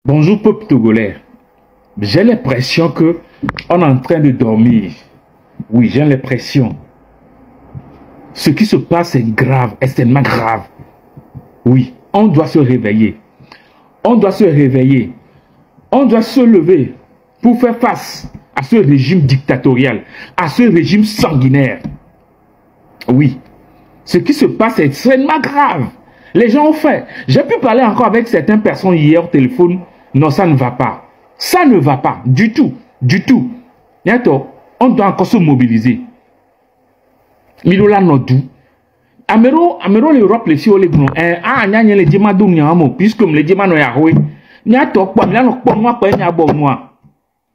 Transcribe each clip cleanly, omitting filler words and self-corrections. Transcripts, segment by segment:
Bonjour peuple togolais. J'ai l'impression que on est en train de dormir. Oui, j'ai l'impression. Ce qui se passe est grave, extrêmement grave. Oui, on doit se réveiller. On doit se réveiller. On doit se lever pour faire face à ce régime dictatorial, à ce régime sanguinaire. Oui, ce qui se passe est extrêmement grave. Les gens ont fait. J'ai pu parler encore avec certaines personnes hier au téléphone. Non, ça ne va pas. Ça ne va pas. Du tout. Du tout. On doit encore se mobiliser. Milola Nodou. Amero l'Europe, les filles, les gros. Ah, n'y a les diamants d'où puisque les diamants n'ont yahoué. N'y a pas quoi, n'y a pas moi, pas n'y a bon moi.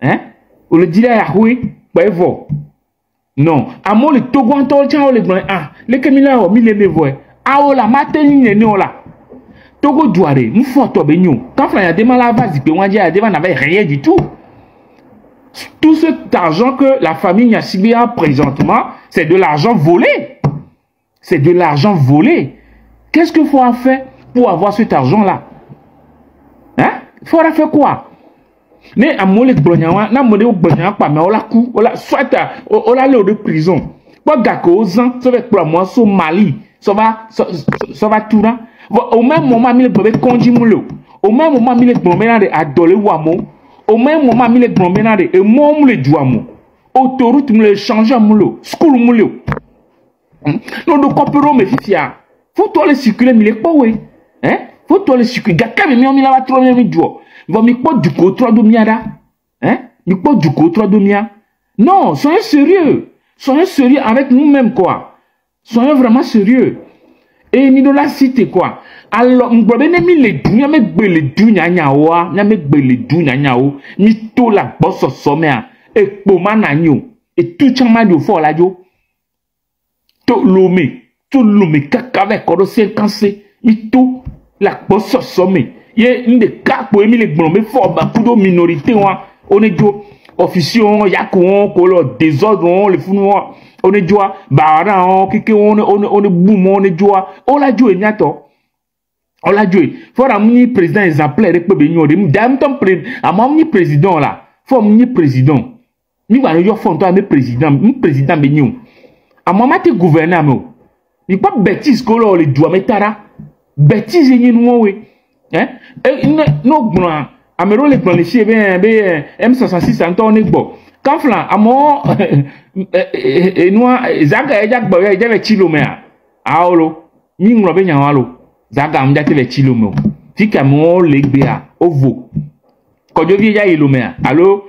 Hein? Ou le dit yahoué, pas évo. Non. Amo le Togo en tol, tiens, les gros. Ah, les camila, mille les voix. Ah, oh la matin, n'y n'est là. Togo douare, nous faisons benyo. Quand il y a des malades, il y a des n'avait rien du tout. Tout cet argent que la famille Yassibi a présentement, c'est de l'argent volé. C'est de l'argent volé. Qu'est-ce qu'il faut faire pour avoir cet argent-là? Hein? Il faut faire quoi? Mais à mon églonyawa, n'a mon églonyawa pas, mais on la coup, soit on la de prison. Pas gako aux ans, ça va pour moi, sur Mali, ça va tout là. Au même moment, il est conduit moulou. Au même moment, il est promené à Dolé Wamo. Au même moment, il est promené et moi, moulé douamo. Autoroute, il est changé à moulou. School moulou. Non, de copero, mais fia. Faut toi le circuler, mais il est pas oui. Hein? Faut toi le circuler. Gaka, mais il a trop bien mis duo. Il va me pas du coup, 3 demi-ada. Hein? Il pas du coup, 3 demi-ada. Non, soyez sérieux. Soyez sérieux avec nous-mêmes, quoi. Soyez vraiment sérieux. Et ni de la cité quoi. Alors, m'brobe n'aime les dou, n'aime les dou nyanyaoa, n'aime les dou nyanyao, ni to la bosse sommet, et poma nanyo, et tout chama de fort la jo. To l'ome, kakave, kodo 50, ni to la bosse sommet. Yé, une des cas pour aimer les blomés fort, bah, pour minorité, on est jo, officier, yakouon, kolo, désordre, les founois. On est joie, bara, on est boum, on est joie. On l'a joué, niato. On l'a joué. Faut ramener président exemplaire, et peut bénir. D'un temps, à mon président là. Faut mon président. Ni va y avoir toi, mais président bénir. À moi, t'es gouverneur, il pas bêtise que l'on les doit mettre là. Bêtise, il nous, oui. Hein? Non, bon, Amero les plans, les chiens, M66, on est bon. Quand flan, à mon, et noir, Zaga et Jack Boy, il y avait Chilomea. Aolo, Ning Robin Yalo, Zaga, m'date les Chilomo. Tika mon legbea, ovo. Quand je viens à Ilomea, allo,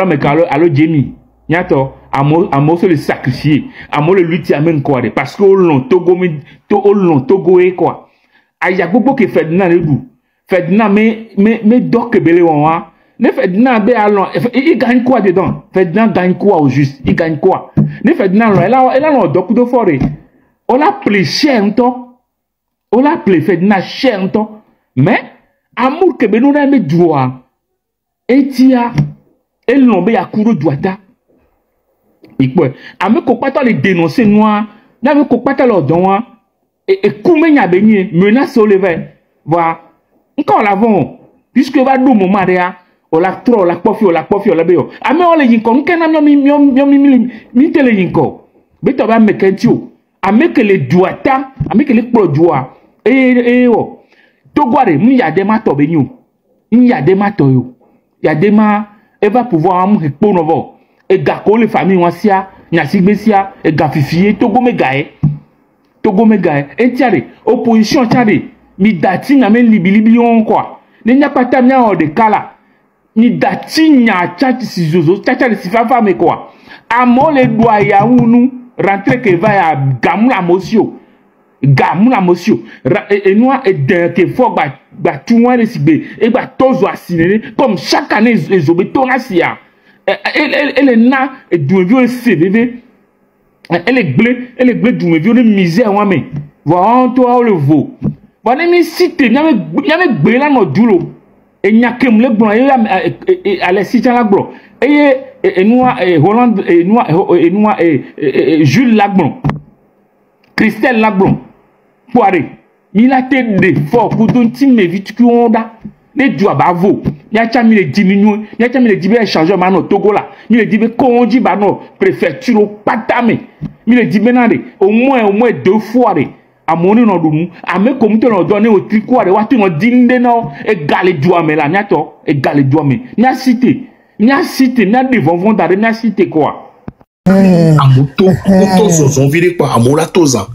mecalo, allo, Jamie. Nyato, à mo se le sacrifier, à mo le lutter à même quoi, parce que Togo et quoi. Aya beaucoup que Ferdinand le dou. Ferdinand, mais doc belé wa. Ne Ferdinand il gagne quoi dedans? Ferdinand gagne quoi au juste? Il gagne quoi? Ne Ferdinand, elle a un doc de forêt. On l'a appelé cher un temps. On l'a appelé Ferdinand cher un temps. Mais, amour que nous n'avons droit. Et tia, elle l'ont à couru droita. Et quoi? Ame kopata les dénoncer noirs. N'avez kopata leur don. Et combien y a baigné? Menace au lever. Voilà. Encore l'avant. Puisque va nous moment derrière. O la tro, la kofi, o la beo. Ame o le yinko, nke na mi tele yinko. Beto ba mekentio. Ame ke le duata, ame ke le produa. O. Togware, mu ya dema to benyo. Ya dema to yo. Ya dema, eva pouvoir amu hekpo novo. E gako le famille wansia, nyasigbesia, e gafifiye, togo megae. E tiare, opposition tiare, mi dati na men libi yon kwa. Ne nya pata mnya o de kala. Ni dati nya tchati si zozo, tchati si fafa me quoi. Amo le doa ya unu, rentre que va ya gamou la mosio. Et nous, et d'un que fort, tout le monde et tozo assiné, comme chaque année, les obétons assia. Elle est na, et d'où veut le CVV. Elle est bleue, d'où veut le misère, moi, mais. Voilà, toi, le veau. Voilà, mais si tu n'as pas bela no dulo. Et n'y a que le blanc et à la cité la blanc et noir et Hollande et noir et Jules Lagbon Christelle Lagbon Poiré il a été de fort pour donner mes vite qu'on a Les doigts bavo. N'y a pas mis les diminuer. N'y a pas mis les diminuer changer maintenant Togo là. N'y les diminuer conduit maintenant préfecture pas tamé. N'y les diminuer au moins 2 fois à mon nom de nous. À me comme tu nous donné au tricot de what tu nous dîne non égal doigt mais là n'y a to égal doigt mais n'y a cité n'y a devant vendre n'y a cité quoi. Amoto sont virés quoi amolatoza.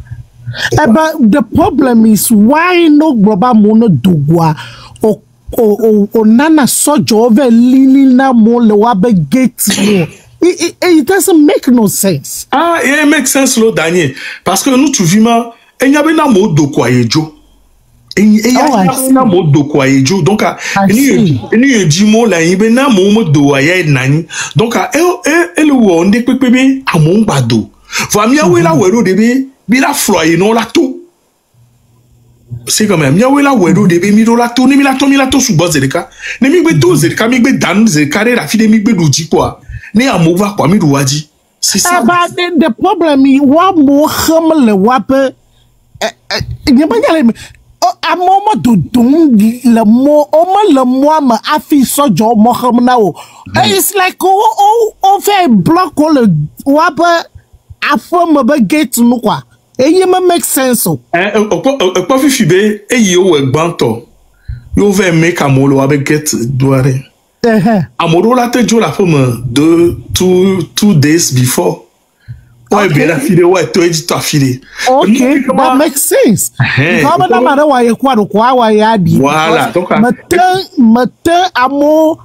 But the problem is why no global mono dogwa o nana sojo over lina mo le wabe gate no. It doesn't make no sense. Ah, it makes sense lo Daniel parce que nous tu vima il y avait na mo do kwa ejo. Il y a na mo do kwa ejo donc ni di mo la yin be na mo do ya nani donc e le wo nde pepe amon gbado. Va mi awe la wero de be bi la floye non la tout. C'est quand même, miawe la wedo de mi do la tout, ni mi la to sous base de cas. Ne mi gbe to zerika mi gbe dan zerika la fi de mi gbe doji quoi. Ne amova quoi mi do waji. C'est ça. But the problem is what more ham le wape ni ba yale a moment do dum le mo o ma le mo ma afi sojo mo ham na o. It's like o fait block le wape afo mo be gate no quoi. Et il me make sense. Pas vu fiber et yo egbanto. Yo ve make amolo avec get doare. Amolo la te jo la forme 2 days before. Ouais bien la file ouais toi dit toi file. Okay, that makes sense. Comme na mara wa ye kwa do kwa wa ya di. Voilà, donc matin amo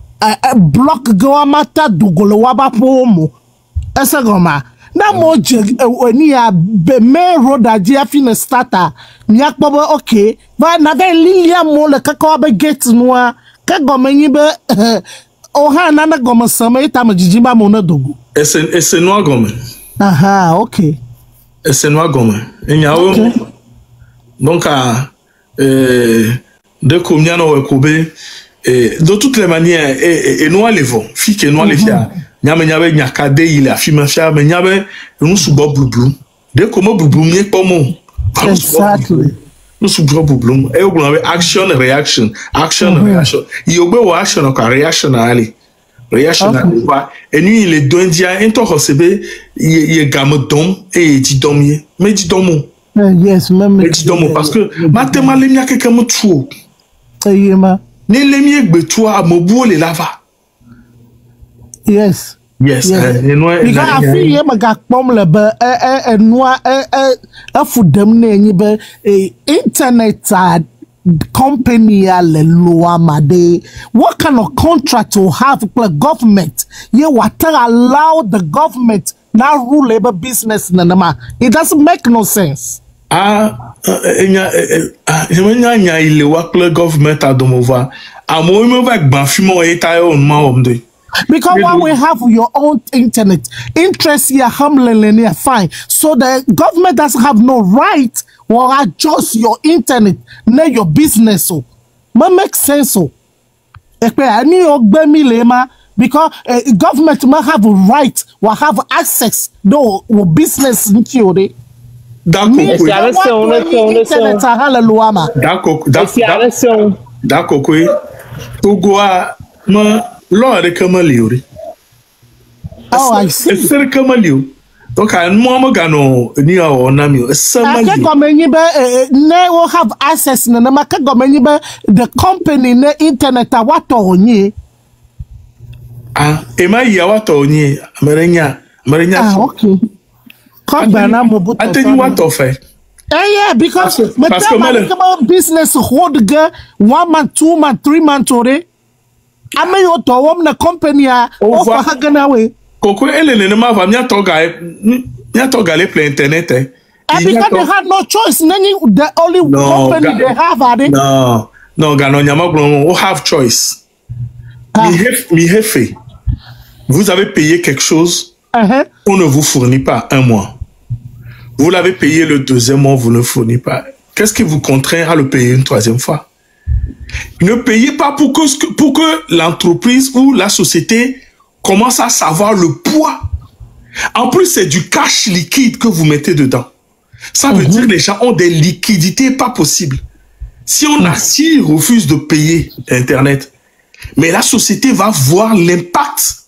block go mata dugolo wa ba pomo. Esa goma. Na mo ni a be me road adia fi na starter mi akpobo okay ba na be lilia mo le kaka be gate no a ka gomenyi be o ha na goma sama ita ma jijimba mo na dogu ese no agome aha okay ese no agome enyawo donc de combien no ekobe de toutes les manières et no alevon fi que no alevia nyabe nyakade ile afima fia me nyabe nu subo blublu de komo blublu mi pomo exactly nu subo blublu e ogun we action reaction yogbe wo action ka reaction ali reaction ba enu ile dondia ento hosebe ye gamodom e di domie me di domo yes me di domo parce que matema le mia keke mo tuo yema ne le mi egbe tuo amobu le lava. Yes. Yes. Because I feel you maga pom le be noa fudem ne nyi be internet company le loa made. What kind of contract to have with the government? You what allow the government now rule labor business nanama. It doesn't make no sense. Nya ile wa le government adomova. Amo me va gban fimo e tayo on ma omde. Because when we have your own internet, interest here, humbling, fine. So the government doesn't have no right or adjust your internet, not your business. So, make sense. So, because government might have a right or have access to business in theory. D'accord. Lord Kamaliuri. Oh, I see. It's very Kamaliu. Donc, I'm more gano near or Namio. I will have access in the company in the internet. What on ye? Ah, am I Yawato on ye? Marina. Okay. I tell you what of it. Yeah, because my business hold girl 1 month, 2 month, 3 months already. I may not to the company over Haganawe. Coco Ellen and Mava Nyatogale play internet. Because they had no choice. The only company they have are they? No, Gano Yamagron will have choice. Mi jefe, vous avez payé quelque chose, on ne vous fournit pas 1 mois. Vous l'avez payé le 2e mois, vous ne fournissez pas. Qu'est-ce qui vous contraint à le payer une 3e fois? Ne payez pas pour que l'entreprise ou la société commence à savoir le poids. En plus, c'est du cash liquide que vous mettez dedans. Ça veut dire que les gens ont des liquidités pas possibles. s'ils refusent de payer Internet, mais la société va voir l'impact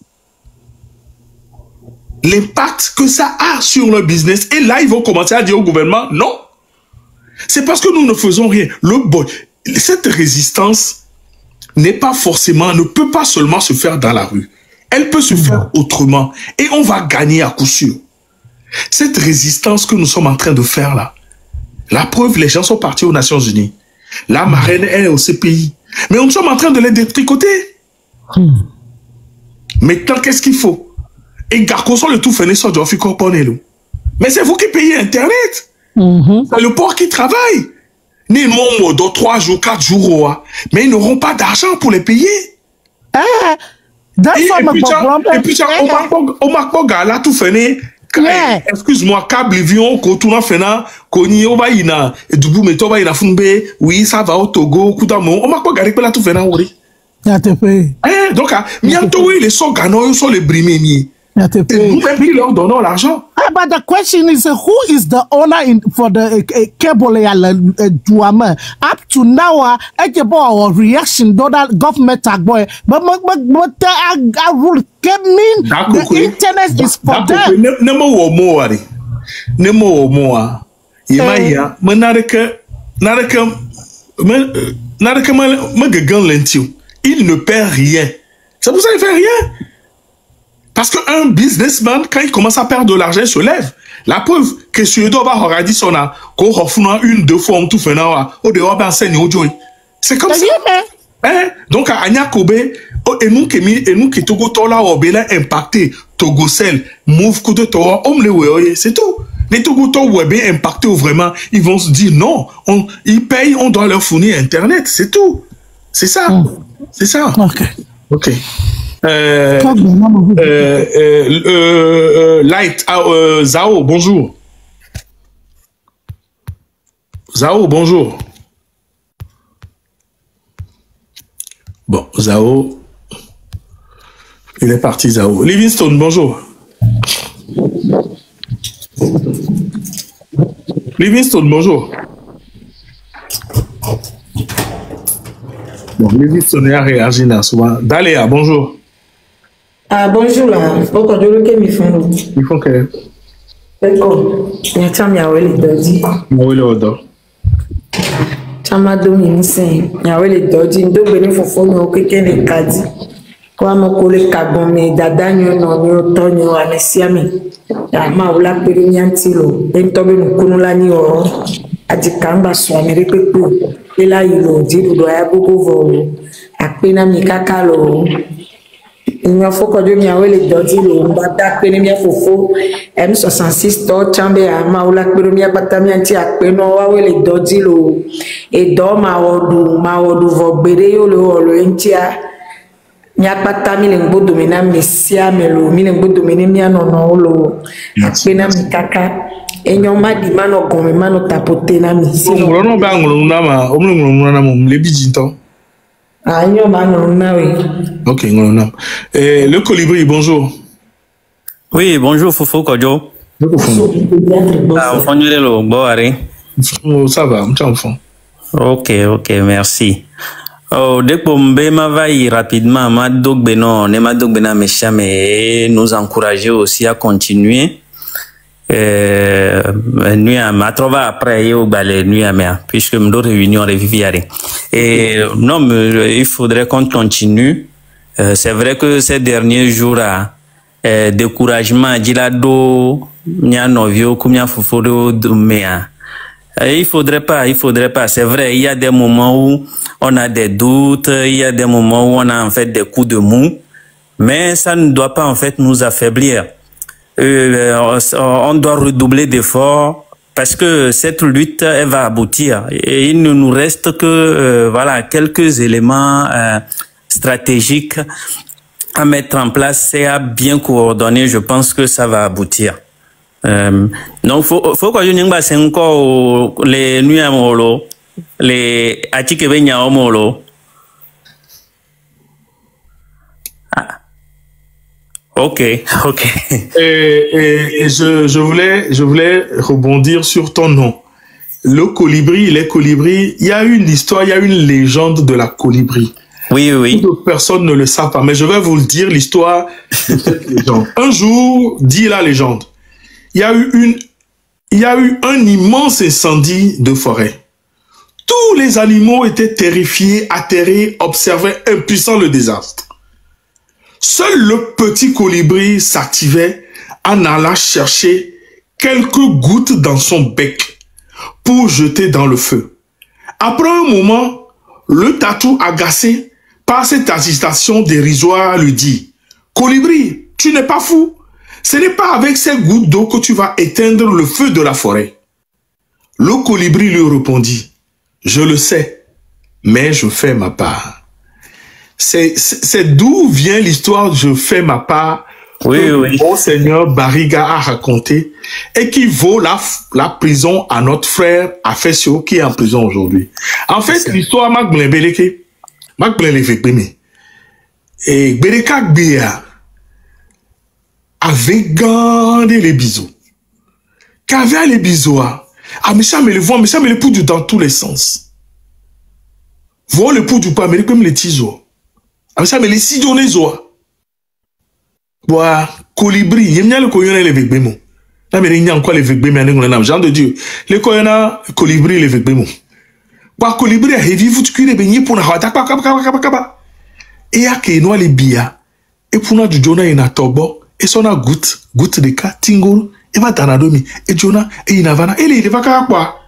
que ça a sur le business. Et là, ils vont commencer à dire au gouvernement, non. C'est parce que nous ne faisons rien. Cette résistance ne peut pas seulement se faire dans la rue. Elle peut se faire autrement. Et on va gagner à coup sûr. Cette résistance que nous sommes en train de faire là, la preuve, les gens sont partis aux Nations Unies. La marraine est au CPI. Mais nous sommes en train de les détricoter. Maintenant, qu'est-ce qu'il faut? Et Garcoso le tout fait sur Jofi Corponelo. Mais c'est vous qui payez Internet. C'est le port qui travaille. Ni mon dans 3 jours, 4 jours, mais ils n'auront pas d'argent pour les payer. Et puis, on m'a pas là tout fait. Excuse-moi, câble vion, kotouna fena, koni oba ina, dubu metoba ina funbe, oui, ça va au Togo, koudamo, on m'a pas garé là tout fena ori. Donc, mianto oui, les sont gagnants, ils sont les brimés. Nous-mêmes qui leur donnons l'argent. But the question is, who is the owner for the cable Duama? Up to now, our reaction, the government boy, but I will mean the internet is for them. Nemo moa. Yemaya, il ne perd rien. C'est pour ça qu'il fait rien. Parce qu'un businessman, quand il commence à perdre de l'argent, il se lève. La preuve que Suédois aura dit son a, qu'on refait 1-2 fois, on tout fait au dehors d'enseigne au joy. C'est comme ça. Donc, à Anya Kobe, et nous qui Togo Tola, Obela impacté, Togo Cell, Move Kudo Toa, c'est tout. Les Togo Toa bien impacté vraiment, ils vont se dire non, ils payent, on doit leur fournir Internet, c'est tout. C'est ça. C'est ça. Ok. Light, Zao, bonjour. Zao, bonjour. Bon, Zao, il est parti, Zao. Livingstone, bonjour. Livingstone, bonjour. Bon, Livingstone a réagi là souvent. Daléa, bonjour. Ah, bonjour là. Pourquoi je le fais, il faut que. D'accord. Il y a un Yawel Dodi. Yawel Odo. Chama Dominici. Yawel Dodi. Ndo bene fofo no keke ne kadi. Kwa mokole kabome dadanyo no nyo tonyo amesiami. Ya maula perinyantilo. Bentobe nukunula ni oro. Adikamba swamere pepe. Ela yilo diru do ayabugo volo. Akpena mikakalo. Il faut que je m'y dodi le mbata premier fofo M66 to chambe a maula premier batami anti akpeno wa le dodi lo e do maodu vogbere yo lo entia nya batami le ngbodo mena mesia melo mi le ngbodo mena mi anono lo akpena mikaka enyoma di mano gomme mano tapote na mi si no ba ngulu na ma omlu na mo le bijinto. Ok, le colibri, bonjour. Oui, bonjour Fofo Kodjo. Ça va, enfant. Ok, merci. Dès que Mbema va y rapidement, mais nous encourager aussi à continuer. Ma trova après au balai nuit à mer puisque nous réunions reviviare et non il faudrait qu'on continue. C'est vrai que ces derniers jours découragement dilado nya novio kumya fuforo mea il faudrait pas, c'est vrai, il y a des moments où on a des doutes, il y a des moments où on a en fait des coups de mou, mais ça ne doit pas en fait nous affaiblir. On doit redoubler d'efforts parce que cette lutte elle va aboutir et il ne nous reste que voilà quelques éléments stratégiques à mettre en place et à bien coordonner. Je pense que ça va aboutir. Donc faut que je n'imba encore les nuits à molo les atike benya omolo. Ok. Et je voulais rebondir sur ton nom. le colibri, les colibris, il y a une histoire, il y a une légende de la colibri. Oui, oui. Beaucoup de personnes ne le savent pas, mais je vais vous le dire, l'histoire de cette légende. Un jour, dit la légende, il y a eu un immense incendie de forêt. Tous les animaux étaient terrifiés, atterrés, observaient impuissants le désastre. Seul le petit colibri s'activait en allant chercher quelques gouttes dans son bec pour jeter dans le feu. Après un moment, le tatou, agacé par cette agitation dérisoire, lui dit « Colibri, tu n'es pas fou. Ce n'est pas avec ces gouttes d'eau que tu vas éteindre le feu de la forêt. » Le colibri lui répondit « Je le sais, mais je fais ma part. » C'est d'où vient l'histoire « Je fais ma part » que mon Seigneur Barriga a raconté et qui vaut la prison à notre frère Afesio qui est en prison aujourd'hui. En fait, l'histoire m'a blébélé et Bereka Gbea avait gardé les bisous. Qu'avait les bisous? Ah, mais ça me le voit, mais ça me le poudre dans tous les sens. Voir le poudre pas, mais comme les tisos. Ah, mais ça me les sidons les oies. Bois, colibri, il y a le coyon les végbémons. Là, mais il y a encore les végbémons, genre de Dieu. Les coyons, colibri, les végbémons. Bois, colibri, a heavy, vous cuire beignet pour la hata, et à qui noie les bia. Et pour nous, du Jonah, il a tobo, et son a goutte de cas, tingour, et va tanadomi, et Jonah, et il avana, et il va quoi.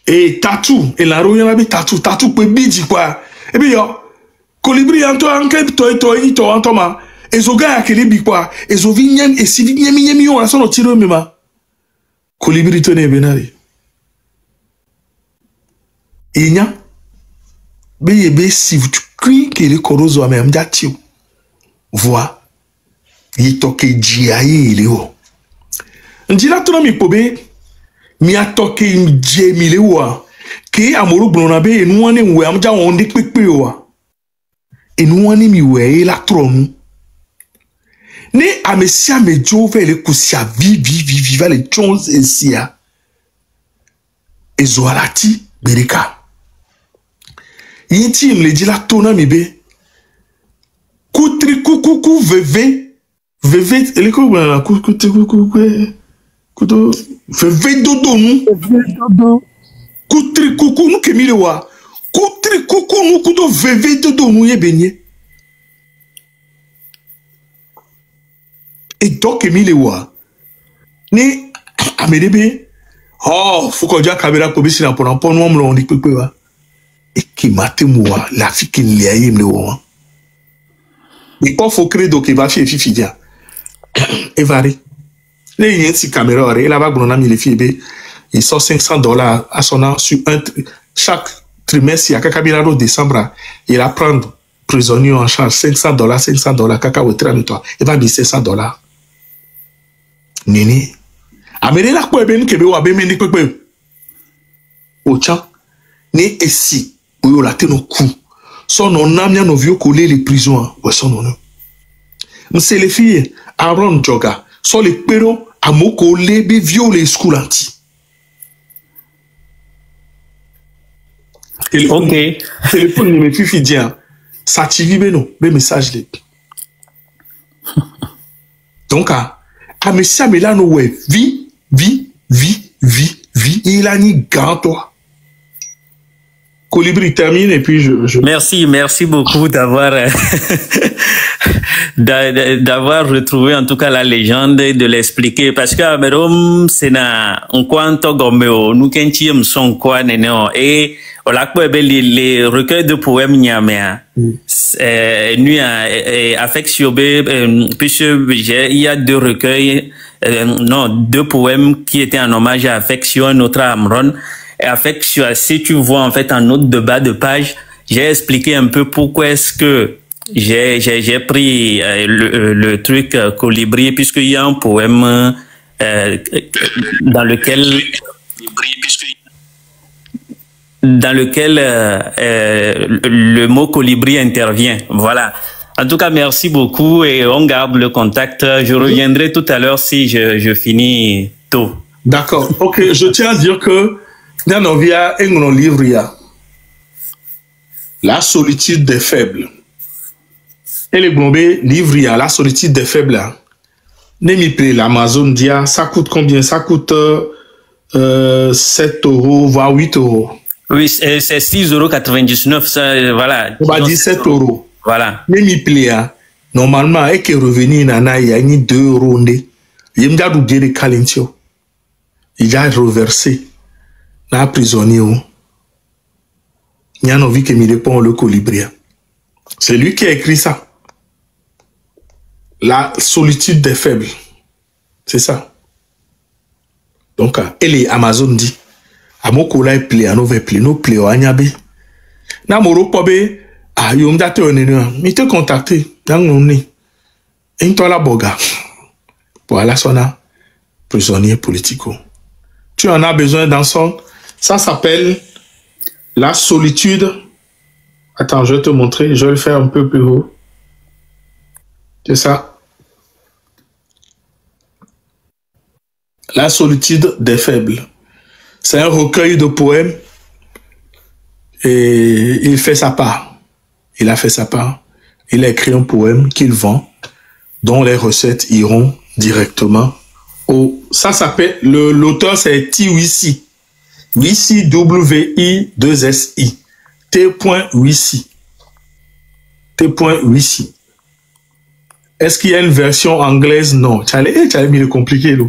Et tatou, et la roya la tatou, peut bidji quoi. Et bien, yo. Colibri anto anke to antoma ezoga akele bikwa ezovi nyem esivi nyemi on aso no tiro mema colibri to ne benari enya be si vous cri que le korozo ame amja tio voix yitoke jiaye leo ndila to mi pobe mi atoke mje mi lewa ke amoru gbona be enu wane nwe amja won de pepe wa enu wane mi we la tronu ne amesia mejo ve le kusia viva les Jones esia ezoalati bereka yiti me dit la tona mi be kutri kuku veve ele ko la kutri kuku kudo veve dodo nu kutri kuku nu kemi le wa kutri kuku nu kudo veve dodo nu ye benye et donc kemi le wa ni amerebe oh faut qu'on dise caméra ko bisi na pona pon no mlo ndi pepe wa et qui mate moi la fille qui le aye me wa il faut credo que va faire fifi dia et vari les yens si caméra ore la va gbona mi le fille be il sort $500 à son an sur chaque trimestre, il y a Kakabirado décembre, il va prendre prisonnier en charge $500, Kaka au train de toi, il va dire $500. Nini. Amene la quoi ben kebe wa ben meni pepe. Ocha. Ni esi. Oyo la te no coup. Son on a mis nos vieux collés les prisons. Ouais, son non. M'sait les filles, Aaron Joga. Sont les péros à moko lebe violé schoolanti. Ok. Téléphone ne me fait dire. Ça t'y ben non. Ben message les. Donc, à Messia Melano, ouais, vie. Il a ni gant, toi. Colibri termine et puis je... Merci beaucoup d'avoir d'avoir retrouvé en tout cas la légende et de l'expliquer parce que Amerom c'est na on quanto gomeo nous kentiam son quoi neno et on l'a quoi les recueils de poèmes nyamea nu affectiobé puisque il y a deux recueils deux poèmes qui étaient en hommage à Affection, un autre à Amron. Et Affection, si tu vois en fait en autre de bas de page, j'ai expliqué un peu pourquoi est-ce que j'ai pris le truc colibri, puisqu'il y a un poème dans lequel le mot colibri intervient. Voilà. En tout cas, merci beaucoup et on garde le contact. Je reviendrai tout à l'heure si je finis tôt. D'accord. Ok, je tiens à dire que dans nos vies, un livre, il y a La solitude des faibles. Et le globé, livre, il y a La solitude des faibles. Nemi Play, l'Amazon dia, ça coûte combien? Ça coûte 7 €, voire 8 €. Oui, c'est 6,99 €, ça, voilà. On va dire 7 €. Voilà. Nemi Play, normalement, et que revenu nana, il y a 2 €. Il y a un de Calentio. Il a reversé. Dans la prisonnier. Il y a envie que me répond le colibri. C'est lui qui a écrit ça. La solitude des faibles. C'est ça. Donc, et les Amazon dit, à mon collègue est plié, à nos plié, nous plié, à Nyabe. Na moro pobe, ah, yom date on est, mais te contacter, dans mon nez. Et toi la boga. Pour la sona, prisonnier politico. Tu en as besoin d'un son. Ça s'appelle La solitude. Attends, je vais te montrer. Je vais le faire un peu plus haut. C'est ça. La solitude des faibles. C'est un recueil de poèmes. Et il fait sa part. Il a fait sa part. Il a écrit un poème qu'il vend, dont les recettes iront directement au... Ça s'appelle... L'auteur, c'est T-Wissi. Wissi, W-I-2-S-I. T.Wissi. T.Wissi. Est-ce qu'il y a une version anglaise? Non. Tu allais mis le compliqué, là.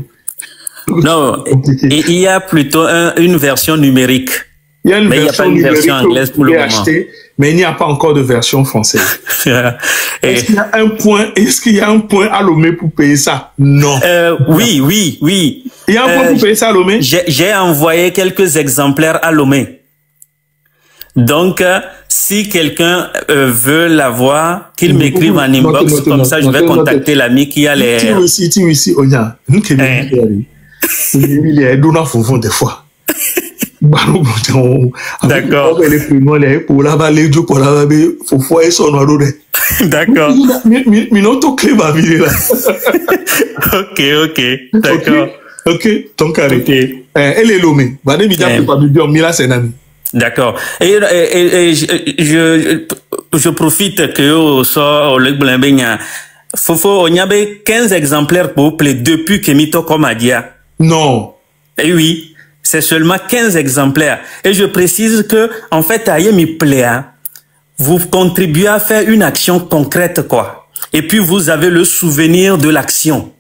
Non, il y a plutôt une version numérique. Il y a une mais version il n'y a pas une version numérique anglaise pour le moment. Acheter, mais il n'y a pas encore de version française. Est-ce qu'il y a un point à Lomé pour payer ça? Non. Oui. Il y a un point pour payer ça à Lomé? J'ai envoyé quelques exemplaires à Lomé. Donc, si quelqu'un veut l'avoir, qu'il m'écrive en inbox, comme ça je vais contacter l'ami qui a les... Ti onya, nous qui il est d'où nous des fois. D'accord. D'accord. Ok. D'accord. Ok. Donc, elle est Lomé. D'accord. Et je profite que au sort le Blambenya. Fofo, on y avait 15 exemplaires pour plaît depuis que Mito Komadia. Non. Et oui, c'est seulement 15 exemplaires. Et je précise que, en fait, à Yemi Pléa, vous contribuez à faire une action concrète, quoi. Et puis, vous avez le souvenir de l'action.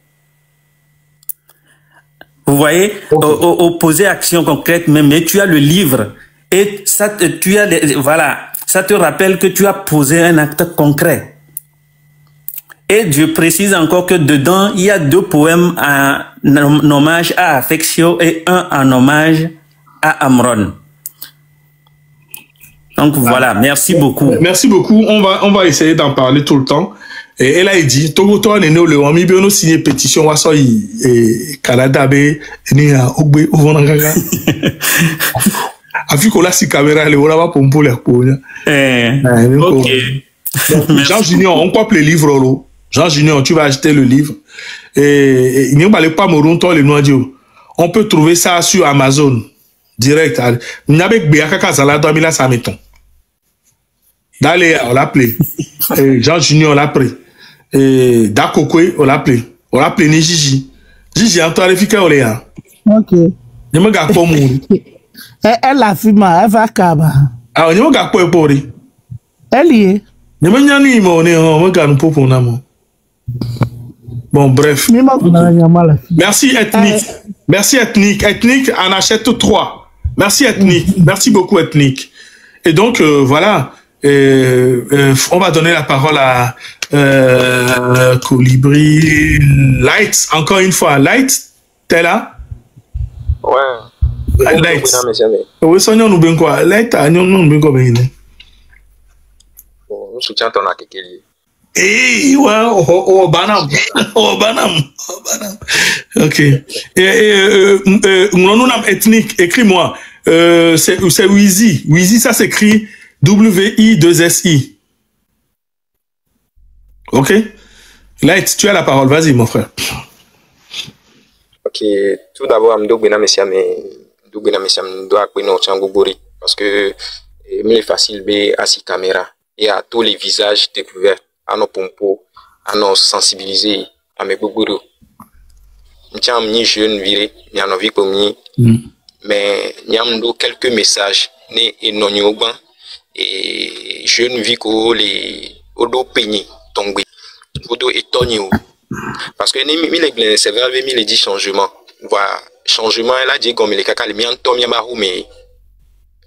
Vous voyez, opposer action concrète, mais tu as le livre. Et ça, ça te rappelle que tu as posé un acte concret. Et je précise encore que dedans, il y a 2 poèmes en hommage à Affectio et un en hommage à Amron. Donc voilà, merci beaucoup. Merci beaucoup. On va essayer d'en parler tout le temps. Et elle a dit, Togo toi nene le wami bi ono signé pétition wa so yi Canada be ni a ogbe ovonanga. Afiko la si caméra le wala ba pompo le ko nya. OK. Jean Junior, on coupe les livres là. Jean Junior, tu vas acheter le livre. Et il n'y a pas Moronto les noidio. On peut trouver ça sur Amazon direct. Il n'y a pas de Kazala dans Mila Sameton. D'aller, on l'a appelé. Jean Junior, on l'a pris. Et Dakokwe, on l'a appelé. On l'a appelé Gigi. Gigi, en toi, efficace, on est là. Ok. Il me garde pas mon. Elle a fumé, elle va kaba. Ah, il me garde pas pour lui. Elle y est. Il me garde pas, on me garde pas pour nous. Bon, bref. Merci, Ethnique. Merci, Ethnique. Ethnique en achète 3. Merci, Ethnique. Merci beaucoup, Ethnique. Et donc, voilà. On va donner la parole à Colibri. Light, encore une fois. Light, t'es là? Ouais. Light. Oui, Sonia nous bien quoi? Light, nous bien quoi? Bon, nous soutient ton akekeli. Eh, ouais, banam. Ok. Nous avons ethnique, écris-moi. C'est Wizi. Wizi, ça s'écrit W-I-2-S-I. Ok? Light, tu as la parole. Vas-y, mon frère. Ok, tout d'abord, je dois parce que il est facile à la caméra et à tous les visages découverts, à nos pompos, à nos sensibiliser, à mes boubous. Nous ni jeune viré, ni en envie comme ni, mais nous quelques messages, ni et non yoban, et jeune vie que les odo peigné, tombé, odo étonné. Parce que c'est vrai, il dit changement. Voilà, changement, là, dit comme les caca, les miens, tom yamaru, mais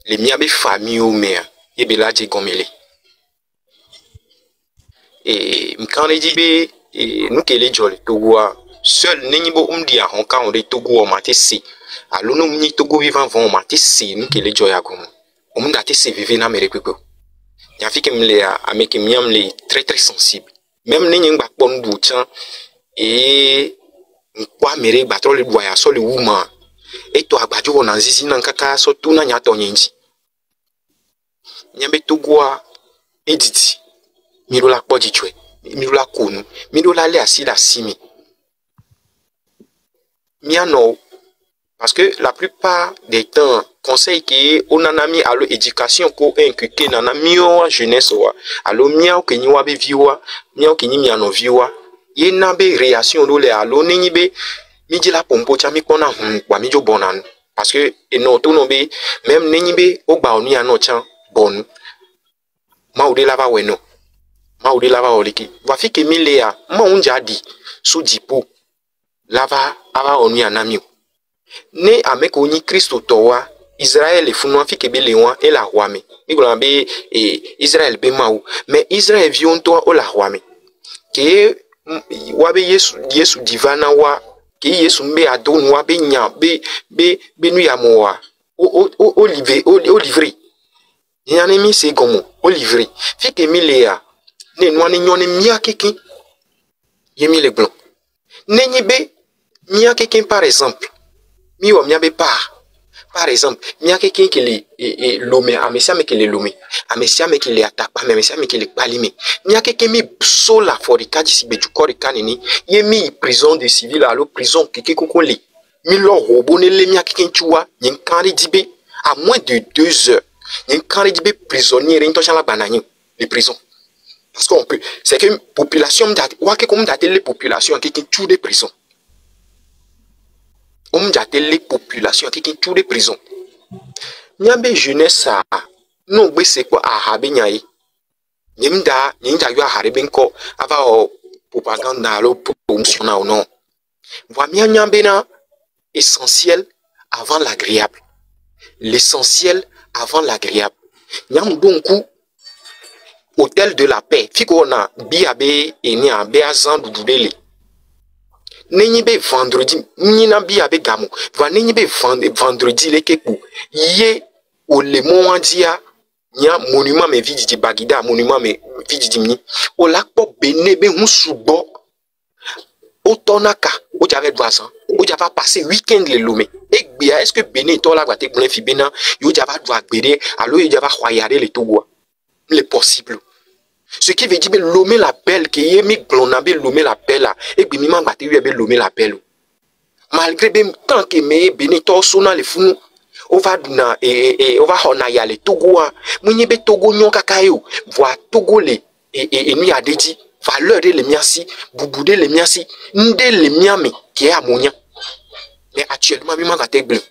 les miens, les familles, mais, et bien là, dit comme les. Et quand on dit, nous, qui les jolly, Togo, seul, n'ennibo, dia, on quand on est Togo, on m'a tessé. Alors, nous, ni Togo vivant, on m'a tessé, nous, qui les joy à gomme. On m'a tessé, vivre dans mes républiques. Il y a fait que me avec miam les très très sensible. Même n'ennibo, bon, boutin, et quoi mere battre le doigt sur le woman et toi badjo on anzizi nan kaka so tuna nyato nyinji nyambe tugwa editi mirola poditwe mirola kunu mirola le asila simi miano parce que la plupart des temps conseil que on en a mis à l'éducation ko inculquer nana mio jeunesse wa alo miao ke nyiwa be viwa miao ke nyimi ano viwa ye nabe réaction do le alo nenyibe midi la pompo chami kona kwa mijo bonan parce que no to no be même nenyibe o gba onu ya no chan bon ma ode lava weno ma ode lava oliki va fi ke milea ma unja di so dipo lava ava onu ya nami ne ameko ni Kristo towa Israël e funu fi ke be lewan e la wame igula be Israël be maou mais Israël vion to o la wame ke wabe Yesu divana wa ki Yesu mbe adon wa be nya be nu ya moa o livrer yani mi se gomo o livrer fi ke milea ne no ani nyone mia keke yemi le blanc ne nyibe mia keke par exemple mi wa mia be par exemple mia keke ke le lomé amesia me ke le lomé amesia me ke le atapa amesia me ke le palime mia keke mi sola forikati si be du corps kanini yemi prison de civil alo prison keke kokole mi lo robone le mia keke chua yin kanri dibe à moins de 2 heures yin kanri dibe prisonnier rin chala banani les prisons parce qu'on peut c'est que population wa ke comme dater les populations keke chou de prison on dater les populations keke chou de prison nyambe jeunesse ça non be c'est quoi a habenyai nyimda yo harebe nko ava o propaganda lo promotion na non voit bien nyambe na essentiel avant l'agréable l'essentiel avant l'agréable nyam donku hôtel de la paix fiko na biabe eni abe azan dududele nenyibe vendredi nyina biabe gamu va nenyibe vendredi lekeku ye o le moandia nya monument me vididi bagida monument me vididi mi o lakpo benebe husubo o tonaka o jave doasan o java passer week-end le lomé et bien est-ce que Bénin to la gwate blen fi bena yo java doa gbere alors yo java khoyare le togo le possible ce qui veut dire lomé la belle que yemi glonabe lomé la belle et bi mi ma gwate yo be lomé la belle malgré ben tant que me Bénin to sona le funu on va na on va hona ya le Togo munye be Togo nyon kakayo voit Togo le et mi adedi valeur de le miasi bouboude le miasi nde le miami qui est amonia mais actuellement mi manga te bleu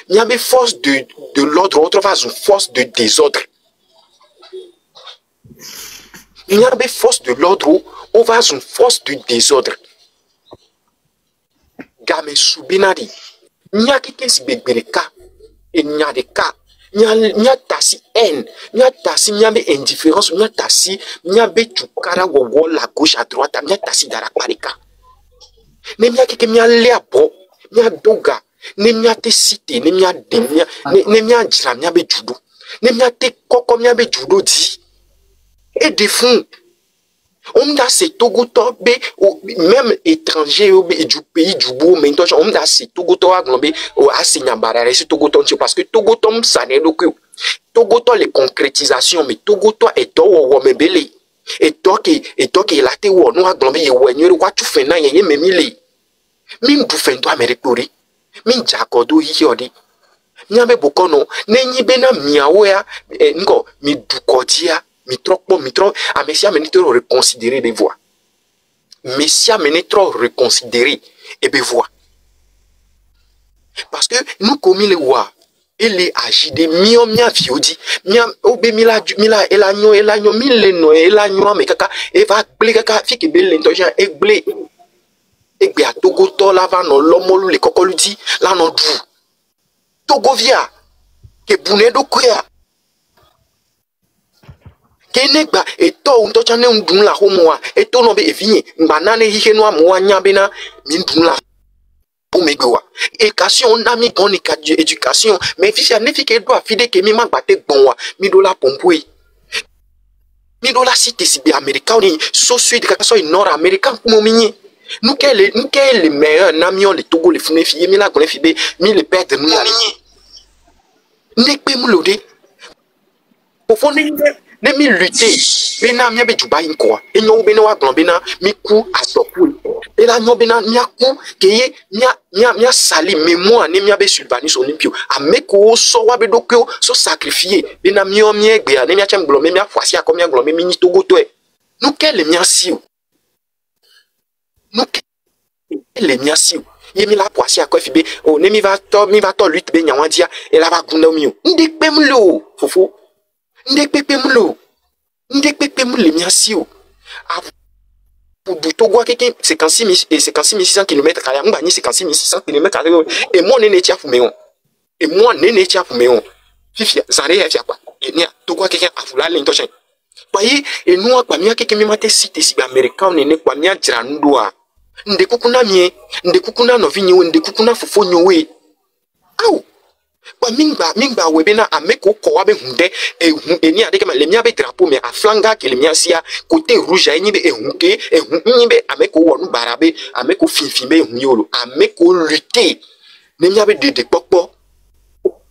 mi a force de l'ordre autre va une force de désordre il y a des forces de l'ordre on va une force de désordre game subinadi nya kike si bebereka et nya de cas nya tasi haine nya tasi nya be indifférence nya tasi nya be tukara wo la gauche à droite nya tasi dara parika ne nya kike nya le abo nya doga ne nya te cité ne nya de ne nya jira nya be judo ne nya te koko nya be judo di et des fonds on a ces Togo même étranger du pays du beau mais on a ces Togo à globé au Asinyambara c'est Togo parce que Togo ça n'est que Togo les concrétisations mais Togo est au Womebele et toi qui la te ou nous a globé ou tu fais na yé memile Min du fendo Amérique pori. Min jakodo hiori. Nyabe bokono nenyi bena miaoya ngo mi du kodia mi trop amesia meni trop reconsidérer des voix. Messia meni trop reconsidérer et be voix. Parce que nous commis les wa ele agi de mio mia viodi mia obe mila elanyo mile no elanyo me kaka e va ble kaka fiki bele ntoja e ble egbe atogo to lava no lomolu le kokolu di la no du togo via ke bune do koya ke negba e to unto chane undun la homoa e to no be evinye mbanane hihe no amoa nyabe na mi ndun la éducation nami koni ka éducation mais fils ne fi ke do afide ke mi magbate gbonwa mi do la pompoe mi do la cité si bi américain ni socio éducation nord américain pour minye nous quel les meilleurs nami on les togo les fune fi mi la gon fi be mi le perdre nous ne pe mu lode au fond ne mi lutter bena mi be juba inko e nyo bena wa glon bena mi ku asopu et la nyo bena mi aku keye mia sali mémoire ne mia be sulbanis olympio ameko so wa be dokyo so sacrifier bena mi o mi egbe ne mia chem glon mia foasi akom mia glon mi ni togo to e nous quel mia siu nous quel mia siu ye mi la foasi akofi be o ne mi va to lutte be nyawadia et la va gunda mi o ndekpe mlo fofo ndekpe mlo le mia siu pour Togo quelqu'un 56 km kaya ngba ni 56 km kaya et moi nene tia fumeon et moi nene tia fumeon fifi zare ya kwa et nia Togo quelqu'un afula le ntoshen bayi et nous kwa mia quelqu'un mi mate cité si américain nene kwa mia jrandoa ndekukuna mie ndekukuna no vinyo ndekukuna fofonyo we au kwa mingba webena ameko ko wabe hunde e ni adeke le mia be drapeau mais a flanga ke le mia sia côté rouge ni be ehunke ni be ameko wonu barabe ameko finfimbe hunyolo ameko lutter ne mia be de popo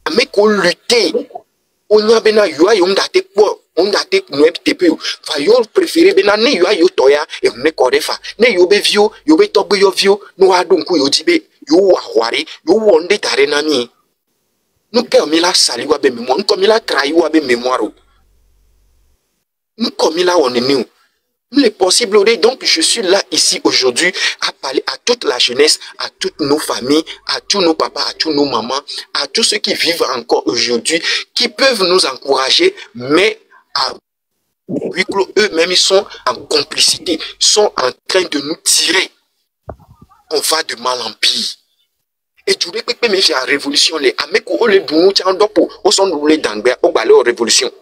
ameko lutter onya bena yua yonda te po onda te no tepe va yo préférer bena ne yua yo toya e ne korefa ne yo be vio yo be togbe yo vio no adonku yo dibe yo wa hware yo wonde tare na mi. Nous comme il a sali wa be mémoire, nous comme il a trahi wa be mémoire. Nous comme il a on est nous. Il est possible donc je suis là ici aujourd'hui à parler à toute la jeunesse, à toutes nos familles, à tous nos papas, à tous nos mamans, à tous ceux qui vivent encore aujourd'hui, qui peuvent nous encourager, mais à huis clos eux-mêmes ils sont en complicité, sont en train de nous tirer. On va de mal en pire. Et tu veux que me faire révolution les ameko le dunu chandopo au son roulé d'angbe au balé révolution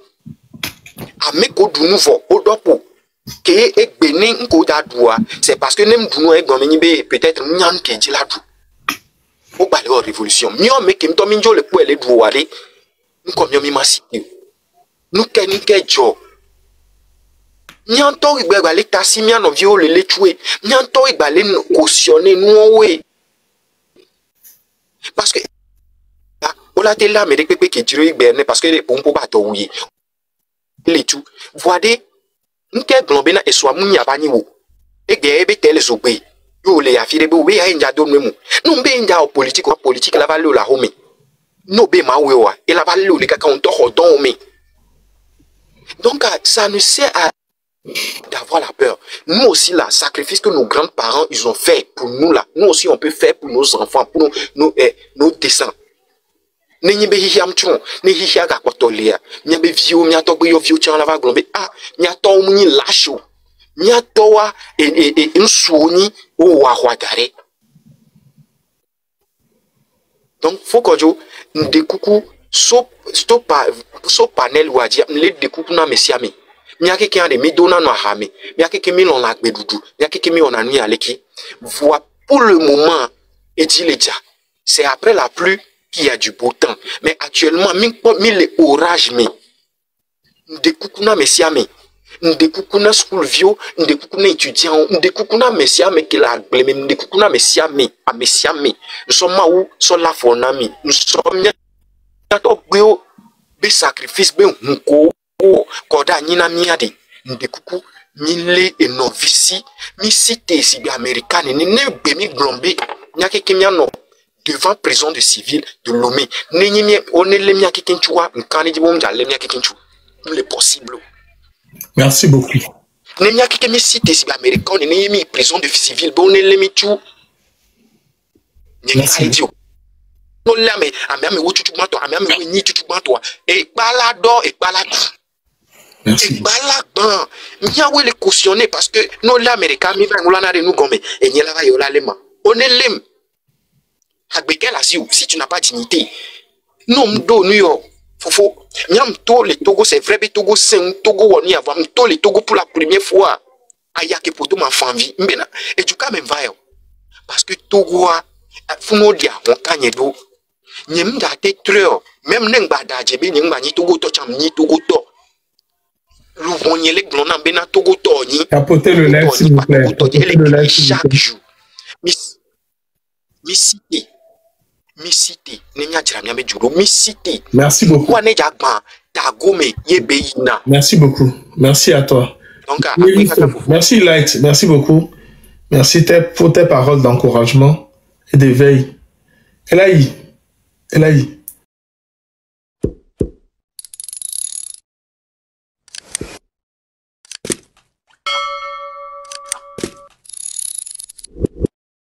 ameko dunu vo au dopo ke e benin ko da doa c'est parce que nem dunu e gomeni be peut-être nyan ke di la du au balé révolution mio me ke mto minjo le po ele du wale nko mio mi masiti nu ke ni ke jo nyan to igbe gba le tasi mi an vio le tuer nyan to igba le cautionner nou we. Parce que on a été là mais depuis que tu es parce que les pompes pas oui les tout voyez nous quel globé na et soit mounya pas niveau et que tel zobé yo les affaires be we ya nja do nous nous be nja politique la va la home no be ma we wa et la va le kaka on to hodon me donc ça nous sert à d'avoir la peur. Nous aussi, là, sacrifice que nos grands-parents ils ont fait pour nous là, nous aussi on peut faire pour nos enfants, pour nos descendants. N'yebe hiam chon, ne hia ga kwatolia. N'yabe vio, n'yato yo vio chan la va glombe. Ah, n'yato muni lacho. N'yato wa nsuni o wa hwadare. Donc faut que jo ndekuku so panel wadia, n'le dekuku na mesiami. Miaki qui a des midona no hame, miaki qui mi l'on la bedoudou, miaki qui mi on a nuit à l'équipe. Voilà pour le moment, et dit les déjà, c'est après la pluie qu'il y a du beau temps. Mais actuellement, mi les orages, mais, ndekukuna messiame, ndekukuna school vio, ndekukuna étudiant, ndekukuna messiame qui la blême, ndekukuna messiame, a messiame. Nous sommes où, sont là for nami, nous sommes bien, be sacrifice, be hunko. Koda nyina miade ndekuku mile e novisi mi cité si bi américaine ni ne be mi glombe Nya keke mia no devant prison de civil de Lomé. Nenye mia on le mia keke nchua nkani dibom ja le mia keke nchu. Il possible. Merci beaucoup. Ne mia keke mi cité si américain ne mi prison de civil bon le mi chu. Merci. No la me ame wo chuchu mato ame wo ni chuchu mato e balado e balado. Merci. E balado. Mia we le cautionner parce que no la américain mi va ngolana de nous gombe e nyela va yola lema. On est lem. Si tu n'as pas dignité, non, New York, Fofo, Miam to le Togo, c'est vrai, Togo, c'est un Togo, on y a to le Togo pour la première fois. Ayake pour tout ma famille, mbena, et tu quand même va, parce que Togo a, Funo dia, on gagne d'eau, Nyem da te treur, même Nengba da Djebe, Nengba ni Togo to, cham ni Togo to. Louvonye le glona, bena Togo to, ni. Apportez le lait, s'il vous plaît. Apportez le lait, chaque jour. Missité. Merci beaucoup. Merci beaucoup. Merci à toi. Merci Light. Merci beaucoup. Merci pour tes paroles d'encouragement et d'éveil. Elaï.